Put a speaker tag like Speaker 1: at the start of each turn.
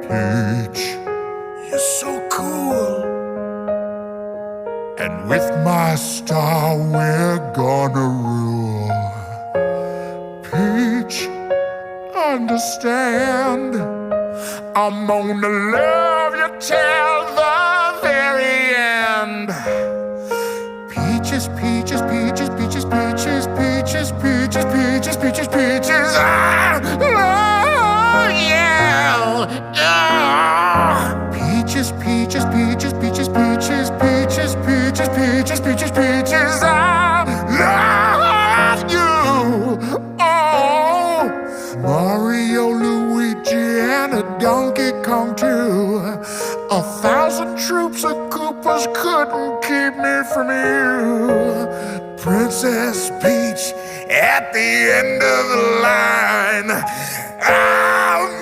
Speaker 1: Peach, you're so cool. And with my star, we're gonna rule. Peach, understand, I'm gonna love you till the very end. Peaches, peaches, peaches, peaches, peaches, peaches, peaches, peaches, peaches, peaches. I love you. Peaches, peaches, peaches, peaches, peaches, peaches, peaches, peaches, peaches, peaches. I love you. Oh, Mario, Luigi, and a Donkey Kong too. 1,000 troops of Koopas couldn't keep me from you. Princess Peach at the end of the line.